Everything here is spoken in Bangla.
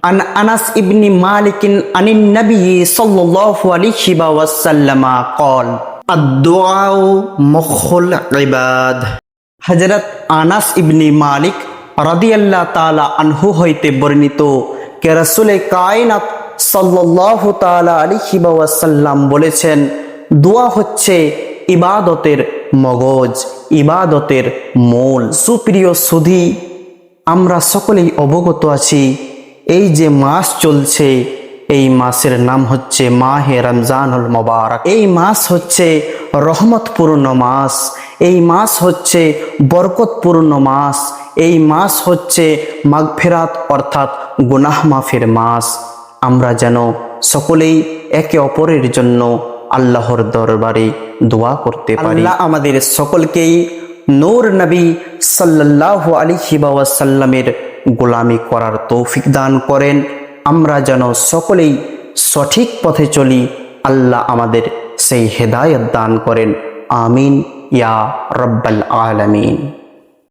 আন আনাস ইবনি মালিক আনিন নবী সাল্লাল্লাহু আলাইহি ওয়াসাল্লাম قال الدعاء مخ العباد। হযরত আনাস ইবনি মালিক রাদিয়াল্লাহু তাআলা আনহু হইতে বর্ণিত কে রাসূলে কায়নাত সাল্লাল্লাহু তাআলা আলাইহি ওয়াসাল্লাম বলেছেন, দোয়া হচ্ছে ইবাদতের মগজ, ইবাদতের মূল। সুপ্রিয় সুধী, আমরা সকলেই অবগত আছি এই যে মাস চলছে, এই মাসের নাম হচ্ছে মাহে রমজানুল মুবারক। এই মাস হচ্ছে রহমতপূর্ণ মাস, এই মাস হচ্ছে বরকতপূর্ণ মাস, এই মাস হচ্ছে মাগফিরাত অর্থাৎ গুনাহ মাফের মাস। আমরা যেন সকলেই একে অপরের জন্য আল্লাহর দরবারে দোয়া করতে পারি। আল্লাহ আমাদের সকলকেই নূর নবী সাল্লাল্লাহু আলাইহি ওয়াসাল্লামের গোলামি করার তৌফিক দান করেন। আমরা যেন সকলেই সঠিক পথে চলি, আল্লাহ আমাদের সেই হেদায়েত দান করেন। আমিন ইয়া রাব্বাল আলামিন।